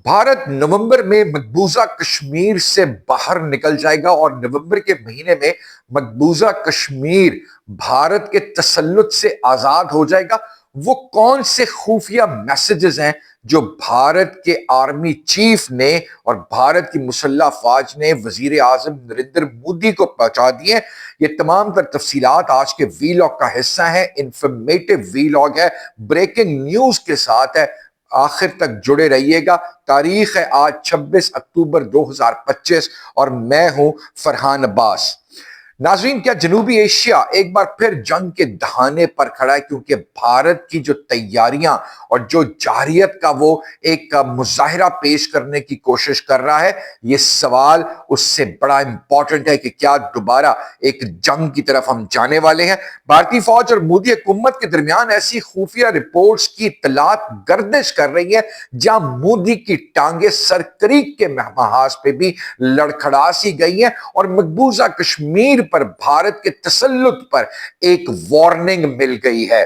भारत नवंबर में मकबूजा कश्मीर से बाहर निकल जाएगा और नवंबर के महीने में मकबूजा कश्मीर भारत के तसल्लुत से आजाद हो जाएगा। वो कौन से खुफिया मैसेजेस हैं जो भारत के आर्मी चीफ ने और भारत की मुसल्ह अफवाज ने वजीर आजम नरेंद्र मोदी को पहुंचा दिए। ये तमाम तर तफसीलात आज के वीलॉग का हिस्सा है। इंफॉर्मेटिव वीलॉग है, ब्रेकिंग न्यूज के साथ है। आखिर तक जुड़े रहिएगा। तारीख है आज 26 अक्टूबर 2025 और मैं हूं फरहान अब्बास। नाज़रीन, क्या जनूबी एशिया एक बार फिर जंग के दहाने पर खड़ा है? क्योंकि भारत की जो तैयारियां और जो जारियत का वो एक मुजाहिरा पेश करने की कोशिश कर रहा है, ये सवाल उससे बड़ा इंपॉर्टेंट है कि क्या दोबारा एक जंग की तरफ हम जाने वाले हैं। भारतीय फौज और मोदी हुकूमत के दरमियान ऐसी खुफिया रिपोर्ट्स की इत्तलात गर्दिश कर रही है जहां मोदी की टांगे सरकरीक के महाज पे भी लड़खड़ा सी गई है और मकबूजा कश्मीर पर भारत के तसल्लुत पर एक वार्निंग मिल गई है।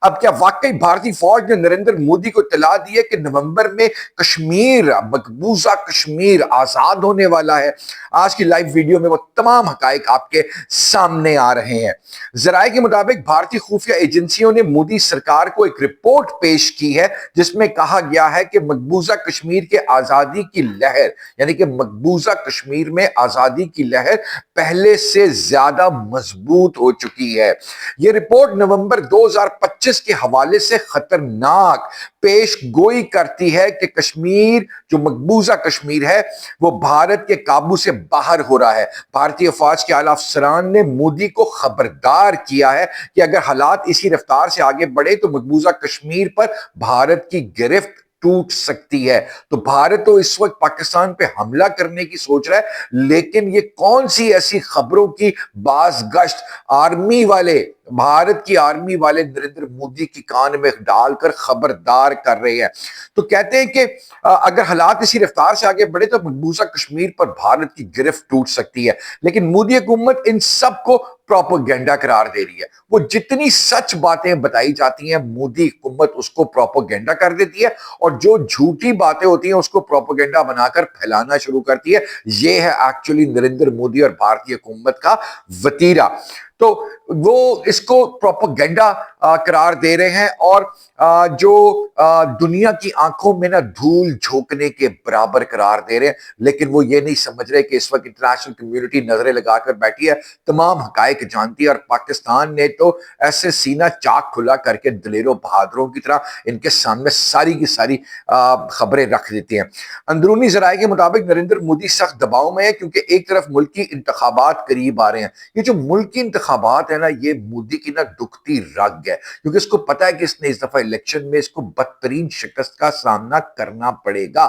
अब क्या वाकई भारतीय फौज ने नरेंद्र मोदी को इत्तला दी है कि नवंबर में कश्मीर, मकबूजा कश्मीर आजाद होने वाला है? आज की लाइव वीडियो में वो तमाम हकाइक आपके सामने आ रहे हैं। जराये के मुताबिक भारतीय खुफिया एजेंसियों ने मोदी सरकार को एक रिपोर्ट पेश की है जिसमें कहा गया है कि मकबूजा कश्मीर के आजादी की लहर, यानी कि मकबूजा कश्मीर में आजादी की लहर पहले से ज्यादा मजबूत हो चुकी है। यह रिपोर्ट नवंबर 2025 के हवाले से खतरनाक पेश गोई करती है कि कश्मीर, जो मकबूजा कश्मीर है, वो भारत के काबू से बाहर हो रहा है। भारतीय फौज के आला अफसरान ने मोदी को खबरदार किया है कि अगर हालात इसी रफ्तार से आगे बढ़े तो मकबूजा कश्मीर पर भारत की गिरफ्त टूट सकती है। तो भारत तो इस वक्त पाकिस्तान पे हमला करने की सोच रहा है, लेकिन ये कौन सी ऐसी खबरों की बाज़गश्त आर्मी वाले, भारत की आर्मी वाले नरेंद्र मोदी की कान में डालकर खबरदार कर रहे हैं। तो कहते हैं कि अगर हालात इसी रफ्तार से आगे बढ़े तो मकबूजा कश्मीर पर भारत की गिरफ्त टूट सकती है। लेकिन मोदी हुकूमत इन सब को प्रोपोगेंडा करार दे रही है। वो जितनी सच बातें बताई जाती हैं, मोदी हुकूमत उसको प्रोपोगेंडा कर देती है और जो झूठी बातें होती हैं उसको प्रोपोगेंडा बनाकर फैलाना शुरू करती है। ये है एक्चुअली नरेंद्र मोदी और भारतीय हुकूमत का वतीरा। तो वो इसको प्रोपोगेंडा करार दे रहे हैं और जो दुनिया की आंखों में ना धूल झोंकने के बराबर करार दे रहे हैं। लेकिन वो ये नहीं समझ रहे कि इस वक्त इंटरनेशनल कम्युनिटी नजरें लगाकर बैठी है, तमाम हकायक जानती है और पाकिस्तान ने तो ऐसे सीना चाक खुला करके दलेरों बहादुरों की तरह इनके सामने सारी की सारी खबरें रख देती हैं। अंदरूनी जराये के मुताबिक नरेंद्र मोदी सख्त दबाव में है क्योंकि एक तरफ मुल्की इंतखाबात करीब आ रहे हैं। ये जो मुल्की इंतखाबात है ना, ये मोदी की ना दुखती रग है क्योंकि इसको पता है कि इसने इस दफा इलेक्शन में इसको बदतरीन शिकस्त का सामना करना पड़ेगा।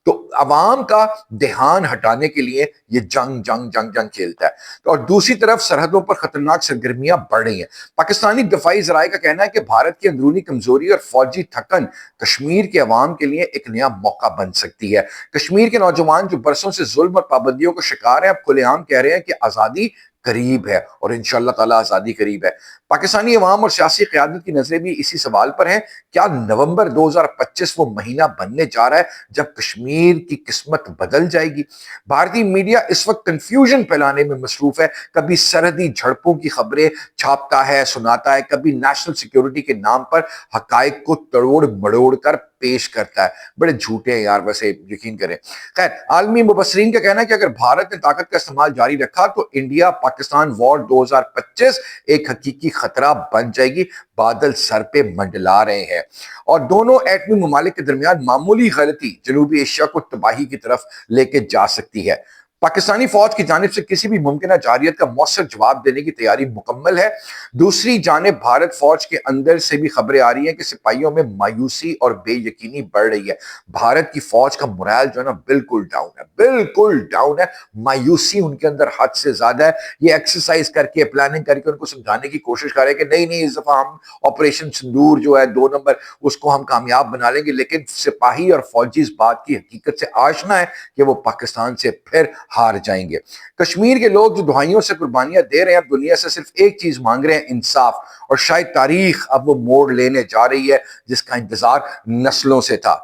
तो अवाम का ध्यान हटाने के लिए ये जंग जंग जंग जंग खेलता है। तो और दूसरी तरफ सरहदों पर खतरनाक सरगर्मियां बढ़ रही हैं। पाकिस्तानी दफाई जराये का कहना है कि भारत की अंदरूनी कमजोरी और फौजी थकन कश्मीर के अवाम के लिए एक नया मौका बन सकती है। कश्मीर के नौजवान जो बरसों से जुल्म और पाबंदियों को शिकार हैं, अब खुलेआम कह रहे हैं कि आजादी करीब है और इंशाअल्लाह ताला आजादी करीब है। पाकिस्तानी अवाम और सियासी क़यादत की नजरें भी इसी सवाल पर हैं, क्या नवंबर 2025 वो महीना बनने जा रहा है जब कश्मीर की किस्मत बदल जाएगी? भारतीय मीडिया इस वक्त कंफ्यूजन फैलाने में मसरूफ है। कभी सरहदी झड़पों की खबरें छापता है, सुनाता है, कभी नेशनल सिक्योरिटी के नाम पर हकायक को तड़ोड़ मड़ोड़ कर पेश करता है। बड़े झूठे हैं यार, वैसे यकीन करें। खैर, आलमी मुबसरीन का कहना है कि अगर भारत ने ताकत का इस्तेमाल जारी रखा तो इंडिया पाकिस्तान वॉर 2025 एक हकीकी खतरा बन जाएगी। बादल सर पे मंडला रहे हैं और दोनों एटमी ममालिक के दरमियान मामूली गलती जनूबी एशिया को तबाही की तरफ लेके जा सकती है। पाकिस्तानी फौज की जानिब से किसी भी मुमकिन जारियत का मौसर जवाब देने की तैयारी मुकम्मल है। दूसरी जानिब भारत फौज के अंदर से भी खबरें आ रही हैं कि सिपाहियों में मायूसी और बेयकीनी बढ़ रही है। भारत की फौज का मोरल जो है ना बिल्कुल डाउन है, बिल्कुल डाउन है। मायूसी उनके अंदर हद से ज्यादा है। ये एक्सरसाइज करके, प्लानिंग करके उनको समझाने की कोशिश कर रहे हैं कि नहीं नहीं, इस दफा हम ऑपरेशन सिंदूर जो है 2 नंबर, उसको हम कामयाब बना लेंगे। लेकिन सिपाही और फौजी इस बात की हकीकत से आशना है कि वो पाकिस्तान से फिर ہار جائیں گے۔ کشمیر کے لوگ جو دہائیوں سے قربانیاں دے رہے ہیں اب دنیا سے صرف ایک چیز مانگ رہے ہیں، انصاف، اور شاید تاریخ اب وہ موڑ لینے جا رہی ہے جس کا انتظار نسلوں سے تھا۔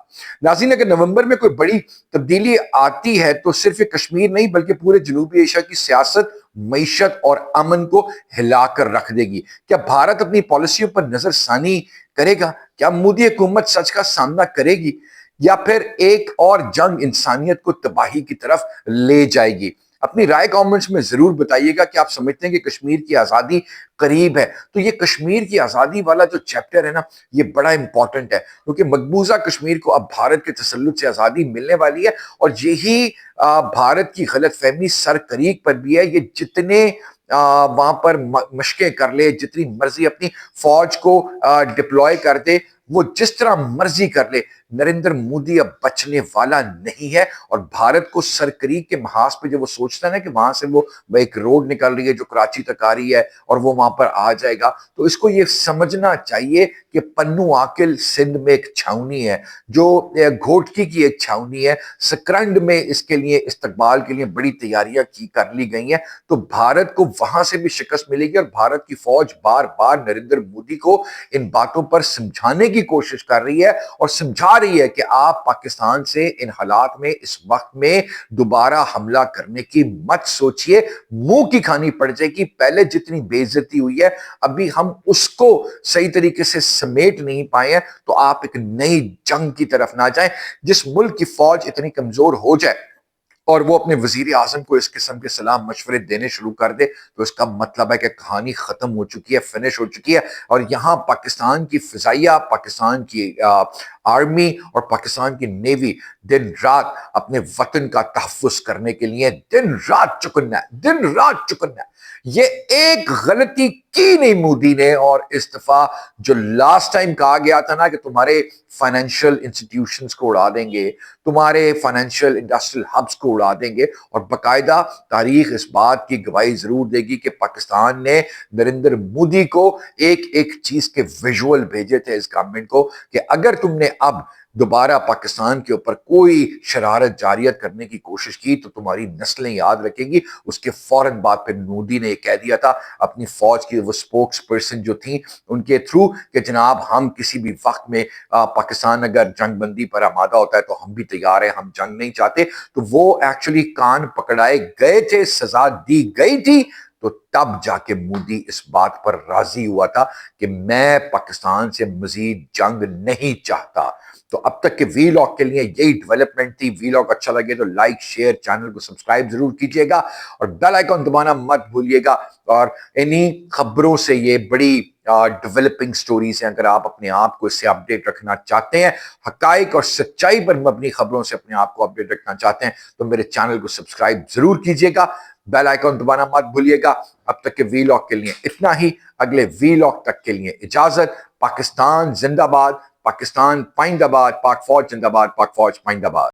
ناظرین، اگر نومبر میں کوئی بڑی تبدیلی آتی ہے تو صرف کشمیر نہیں بلکہ پورے جنوبی ایشیا کی سیاست، معیشت اور امن کو ہلا کر رکھ دے گی۔ کیا بھارت اپنی پالیسیوں پر نظر ثانی کرے گا؟ کیا مودی حکومت سچ کا سامنا کرے گی یا پھر ایک اور جنگ انسانیت کو تباہی کی طرف لے جائے گی؟ اپنی رائے کامنٹس میں ضرور بتائیے گا کہ آپ سمجھتے ہیں کہ کشمیر کی آزادی قریب ہے۔ تو یہ کشمیر کی آزادی والا جو چیپٹر ہے نا، یہ بڑا امپورٹنٹ ہے کیونکہ مقبوضہ کشمیر کو اب بھارت کے تسلط سے آزادی ملنے والی ہے، اور یہی بھارت کی غلط فہمی سر قریب پر بھی ہے۔ یہ جتنے وہاں پر مشقیں کر لے، جتنی مرضی اپنی فوج کو ڈپلوائے کر دے، وہ جس طرح مرضی کر لے، نریندر مودی اب بچنے والا نہیں ہے۔ اور بھارت کو سرکری کے محاذ پہ جب وہ سوچتا ہے نا کہ وہاں سے وہ ایک روڈ نکل رہی ہے جو کراچی تک آ رہی ہے اور وہ وہاں پر آ جائے گا، تو اس کو یہ سمجھنا چاہیے کہ پنو عاقل سندھ میں ایک چھاونی ہے، جو گھوٹکی کی ایک چھاونی ہے۔ سکرنڈ میں اس کے لیے استقبال کے لیے بڑی تیاریاں کر لی گئی ہیں، تو بھارت کو وہاں سے بھی شکست ملے گی۔ اور بھارت کی فوج بار بار نریندر مودی کو ان باتوں پر سمجھانے کی کوشش کر رہی ہے اور سمجھا رہی ہے کہ آپ پاکستان سے ان حالات میں اس وقت میں دوبارہ حملہ کرنے کی مت سوچئے، منہ کی کھانی پڑ جائے گی۔ پہلے جتنی بے عزتی ہوئی ہے ابھی ہم اس کو صحیح طریقے سے سمیٹ نہیں پائے ہیں، تو آپ ایک نئی جنگ کی طرف نہ جائیں۔ جس ملک کی فوج اتنی کمزور ہو جائے اور وہ اپنے وزیر اعظم کو اس قسم کے سلام مشورے دینے شروع کر دے، تو اس کا مطلب ہے کہ کہانی ختم ہو چکی ہے، فنش ہو چکی ہے۔ اور یہاں پاکستان کی فضائیہ، پاکستان کی آرمی اور پاکستان کی نیوی دن رات اپنے وطن کا تحفظ کرنے کے لیے دن رات چکنا ہے، دن رات چکنا ہے۔ یہ ایک غلطی کی نہیں مودی نے، اور اس دفعہ جو لاسٹ ٹائم کہا گیا تھا نا کہ تمہارے فائنینشیل انسٹیٹیوشنز کو اڑا دیں گے، تمہارے فائنینشیل انڈسٹریل ہبس کو اڑا دیں گے، اور باقاعدہ تاریخ اس بات کی گواہی ضرور دے گی کہ پاکستان نے نریندر مودی کو ایک ایک چیز کے ویژول بھیجے تھے اس گورنمنٹ کو کہ اگر تم نے اب دوبارہ پاکستان کے اوپر کوئی شرارت جاریت کرنے کی کوشش کی تو تمہاری نسلیں یاد رکھیں گی۔ اس کے فوراً بعد پھر مودی نے یہ کہہ دیا تھا اپنی فوج کی وہ سپوکس پرسن جو تھیں ان کے تھرو کہ جناب ہم کسی بھی وقت میں پاکستان اگر جنگ بندی پر آمادہ ہوتا ہے تو ہم بھی تیار ہیں، ہم جنگ نہیں چاہتے۔ تو وہ ایکچولی کان پکڑائے گئے تھے، سزا دی گئی تھی، تو تب جا کے مودی اس بات پر راضی ہوا تھا کہ میں پاکستان سے مزید جنگ نہیں چاہتا۔ تو اب تک کے وی لاگ کے لیے یہی ڈیولپمنٹ تھی۔ وی لاگ اچھا لگے تو لائک، شیئر، چینل کو سبسکرائب ضرور کیجیے گا اور بیل آئیکن دبانا مت بھولیے گا۔ اور انہی خبروں سے، یہ بڑی ڈیولپنگ سٹوریز ہیں، اگر آپ اپنے آپ کو اس سے اپڈیٹ رکھنا چاہتے ہیں، حقائق اور سچائی پر مبنی خبروں سے اپنے آپ کو اپڈیٹ رکھنا چاہتے ہیں، تو میرے چینل کو سبسکرائب ضرور کیجیے گا، بیل آئیکن دبانا مت بھولیے گا۔ اب تک کے وی لاگ کے لیے اتنا ہی، اگلے وی لاگ تک کے لیے اجازت۔ پاکستان زندہ باد، پاکستان پائندہ باد، پاک فوج زندہ باد، پاک فوج پائندہ باد۔